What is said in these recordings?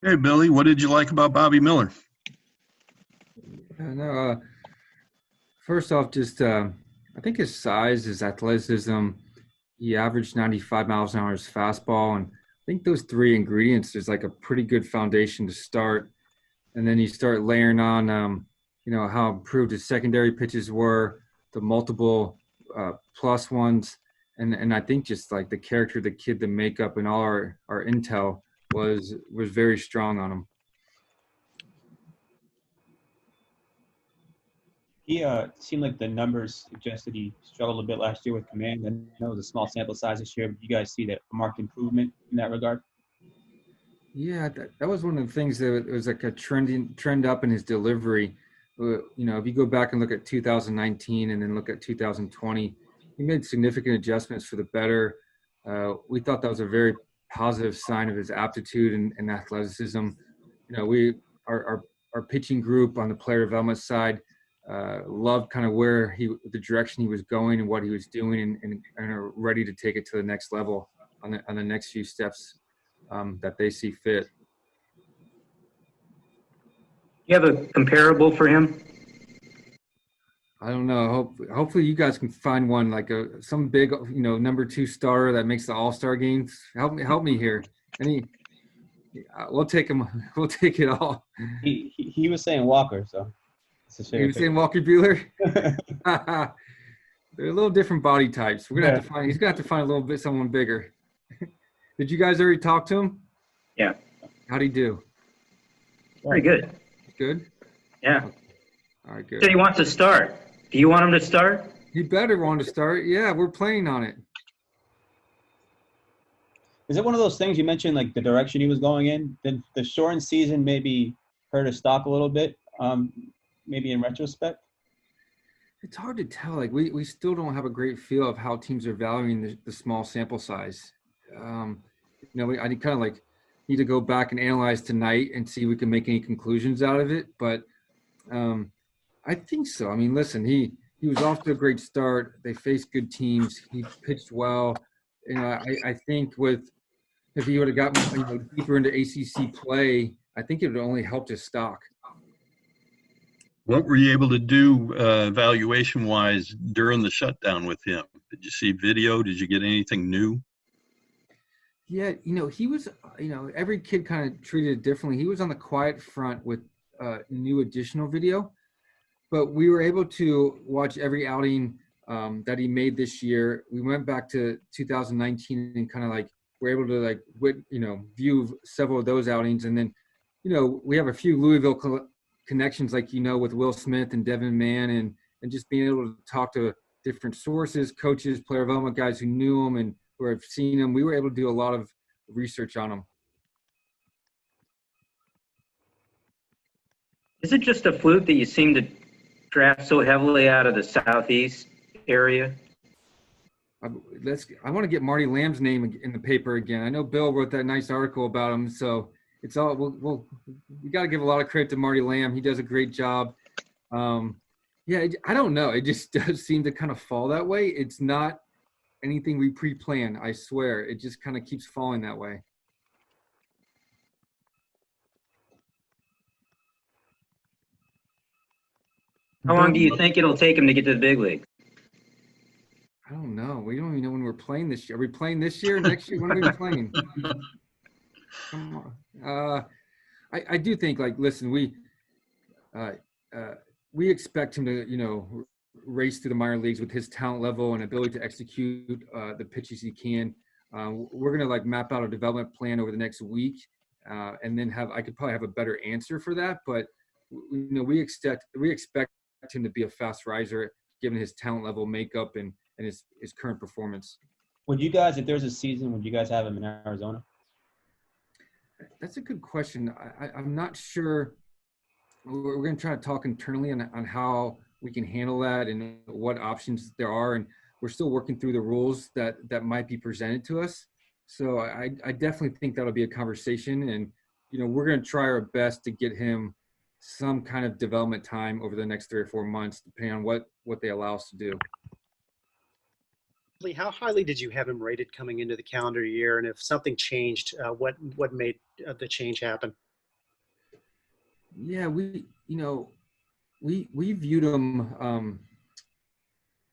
Hey, Billy, what did you like about Bobby Miller? No, first off, just I think his size, his athleticism, he averaged 95 miles an hour his fastball, and I think those three ingredients is like a pretty good foundation to start. And then you start layering on, how improved his secondary pitches were, the multiple plus ones, and I think just like the character of the kid, the makeup, and all our intel was very strong on him. He seemed like the numbers suggested he struggled a bit last year with command. I know it was a small sample size this year, but you guys see that marked improvement in that regard? Yeah, that was one of the things that it was like a trend up in his delivery. If you go back and look at 2019 and then look at 2020, he made significant adjustments for the better. We thought that was a very positive sign of his aptitude and athleticism. We our pitching group on the player development side loved kind of the direction he was going and what he was doing, and are ready to take it to the next level on the next few steps that they see fit. You have a comparable for him? I don't know. Hopefully, you guys can find one like some big, number two starter that makes the All-Star games. Help me here. Any, we'll take him. We'll take it all. He was saying Walker, so it's his You were favorite saying Walker Bueller? pick. They're a little different body types. We're gonna have Yeah. to find. He's gonna have to find a little bit someone bigger. Did you guys already talk to him? Yeah, How'd he do? pretty good. Good. Yeah. All right, So good. he wants to start. Do you want him to start? He better want to start. Yeah, we're playing on it. Is it one of those things you mentioned, like the direction he was going in? Did the shortened season maybe hurt his stock a little bit, maybe in retrospect? It's hard to tell. Like we still don't have a great feel of how teams are valuing the small sample size. I kind of like need to go back and analyze tonight and see if we can make any conclusions out of it. But I think so. I mean, listen, he was off to a great start. They faced good teams. He pitched well. I think if he would have gotten deeper into ACC play, I think it would only helped his stock. What were you able to do evaluation-wise during the shutdown with him? Did you see video? Did you get anything new? Yeah, he was, every kid kind of treated it differently. He was on the quiet front with new additional video, but we were able to watch every outing that he made this year. We went back to 2019 and kind of like we're able to view several of those outings. And then, we have a few Louisville connections, like, with Will Smith and Devin Mann, and just being able to talk to different sources, coaches, player development guys who knew him and who have seen him. We were able to do a lot of research on him. Is it just a fluke that you seem to draft so heavily out of the Southeast area? I want to get Marty Lamb's name in the paper again. I know Bill wrote that nice article about him, so it's all we got to give a lot of credit to Marty Lamb. He does a great job. I don't know. It just does seem to kind of fall that way. It's not anything we pre-plan. I swear, it just kind of keeps falling that way. How long do you think it'll take him to get to the big league? I don't know. We don't even know when we're playing this year. Are we playing this year? Next year? When are we playing? Come on. I do think, like, listen, we expect him to, race through the minor leagues with his talent level and ability to execute the pitches he can. We're going to map out a development plan over the next week, and then I could probably have a better answer for that. But we expect him to be a fast riser given his talent level, makeup, and his current performance. Would you guys, if there's a season, would you guys have him in Arizona? That's a good question. I'm not sure. We're going to try to talk internally on how we can handle that and what options there are. And we're still working through the rules that might be presented to us. So I definitely think that'll be a conversation. And, we're going to try our best to get him some kind of development time over the next 3 or 4 months, depending on what they allow us to do. How highly did you have him rated coming into the calendar year? And if something changed, what made the change happen? Yeah, we viewed him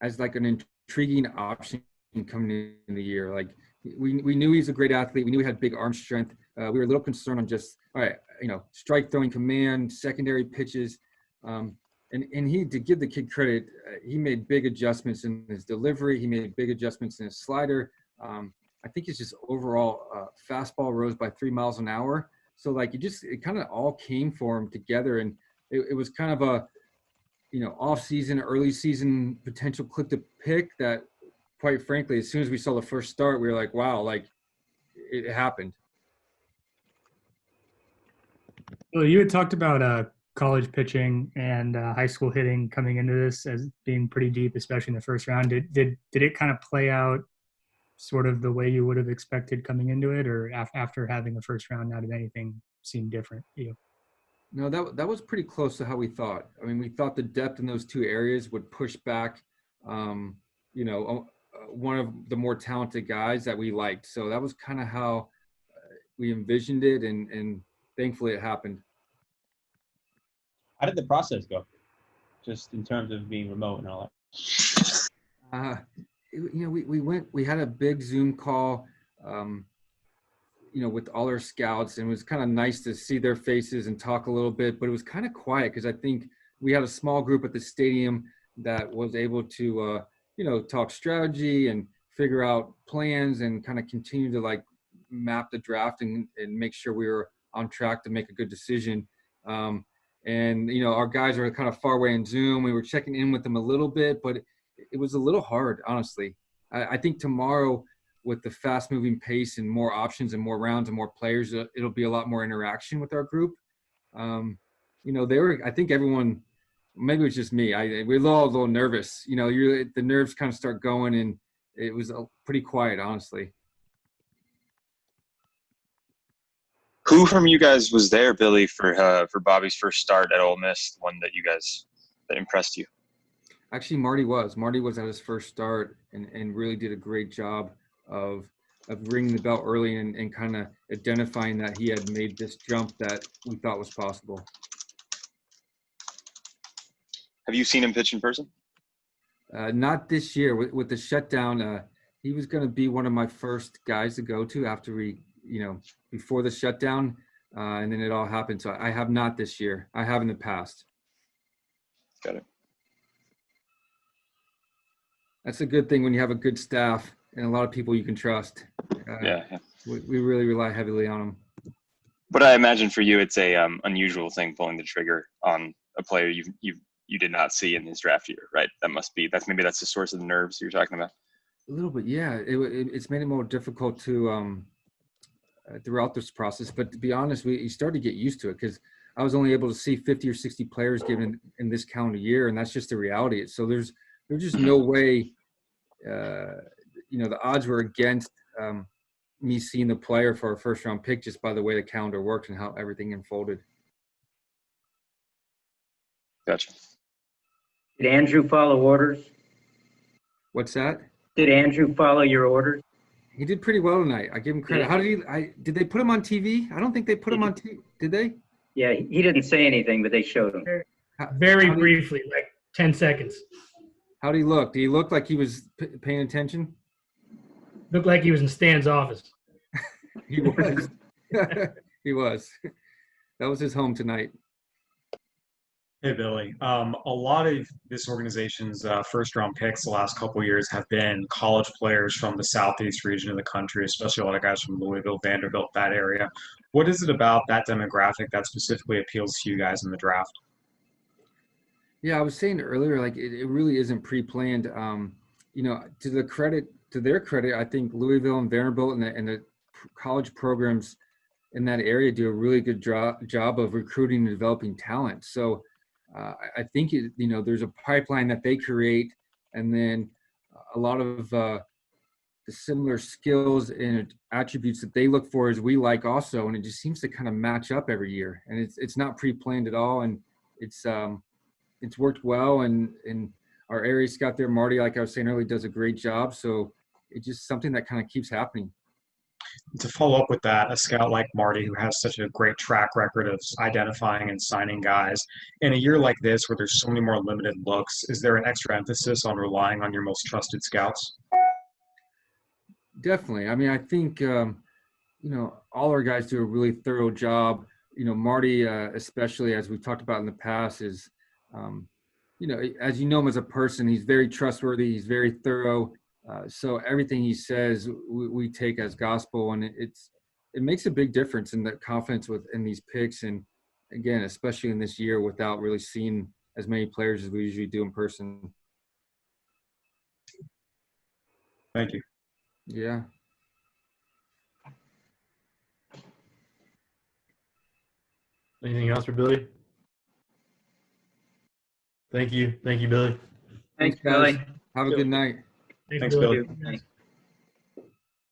as like an intriguing option coming in the year. Like we knew he's a great athlete. We knew he had big arm strength. We were a little concerned on just, all right, strike throwing command, secondary pitches. And he, to give the kid credit, he made big adjustments in his delivery. He made big adjustments in his slider. I think it's just overall fastball rose by 3 miles an hour. So like it kind of all came for him together. And it was kind of a, off season, early season potential click to pick that, quite frankly, as soon as we saw the first start, we were like, wow, like it happened. Well, you had talked about college pitching and high school hitting coming into this as being pretty deep, especially in the first round. Did it kind of play out sort of the way you would have expected coming into it, or after having the first round, now did anything seem different to you? No, that was pretty close to how we thought. I mean, we thought the depth in those two areas would push back, one of the more talented guys that we liked. So that was kind of how we envisioned it, and thankfully it happened. How did the process go? Just in terms of being remote and all that. We had a big Zoom call, with all our scouts, and it was kind of nice to see their faces and talk a little bit, but it was kind of quiet because I think we had a small group at the stadium that was able to, talk strategy and figure out plans and kind of continue to like map the draft and make sure we were on track to make a good decision. Our guys are kind of far away in Zoom. We were checking in with them a little bit, but it was a little hard, honestly. I think tomorrow, with the fast moving pace and more options and more rounds and more players, it'll be a lot more interaction with our group. I think everyone, maybe it was just me. We were all a little nervous, the nerves kind of start going, and it was pretty quiet, honestly. Who from you guys was there, Billy, for Bobby's first start at Ole Miss, the one that impressed you? Actually, Marty was at his first start and really did a great job of ringing the bell early and kind of identifying that he had made this jump that we thought was possible. Have you seen him pitch in person? Not this year. With the shutdown, he was going to be one of my first guys to go to after before the shutdown, and then it all happened. So I have not this year. I have in the past. Got it. That's a good thing when you have a good staff and a lot of people you can trust. Yeah. We really rely heavily on them. But I imagine for you, it's a unusual thing, pulling the trigger on a player you did not see in his draft year, right? That's the source of the nerves you're talking about. A little bit, yeah. It's made it more difficult to throughout this process. But to be honest, you started to get used to it because I was only able to see 50 or 60 players given in this calendar year, and that's just the reality. So there's just no way. The odds were against me seeing the player for our first round pick just by the way the calendar worked and how everything unfolded. Gotcha. Did Andrew follow orders? What's that? Did Andrew follow your orders? He did pretty well tonight. I give him credit. How did they put him on TV? I don't think they put him on TV. Did they? Yeah, he didn't say anything, but they showed him. Very briefly, like 10 seconds. How did he look? Did he look like he was paying attention? Looked like he was in Stan's office. He was. He was. That was his home tonight. Hey, Billy. A lot of this organization's first-round picks the last couple of years have been college players from the southeast region of the country, especially a lot of guys from Louisville, Vanderbilt, that area. What is it about that demographic that specifically appeals to you guys in the draft? Yeah, I was saying earlier, like it really isn't pre-planned. To their credit, I think Louisville and Vanderbilt and the college programs in that area do a really good job of recruiting and developing talent. So I think there's a pipeline that they create, and then a lot of the similar skills and attributes that they look for as we like also, and it just seems to kind of match up every year. And it's not pre-planned at all, and it's worked well. And our area scout there, Marty, like I was saying earlier, does a great job. So it's just something that kind of keeps happening. To follow up with that, a scout like Marty, who has such a great track record of identifying and signing guys, in a year like this where there's so many more limited looks, is there an extra emphasis on relying on your most trusted scouts? Definitely. I mean, I think all our guys do a really thorough job. Marty, especially as we've talked about in the past, is as you know him as a person, he's very trustworthy. He's very thorough. So everything he says, we take as gospel, and it makes a big difference in the confidence in these picks. And again, especially in this year, without really seeing as many players as we usually do in person. Thank you. Yeah. Anything else for Billy? Thank you, Billy. Thanks, guys. Billy. Have a good night. Thanks, Billy. Thanks.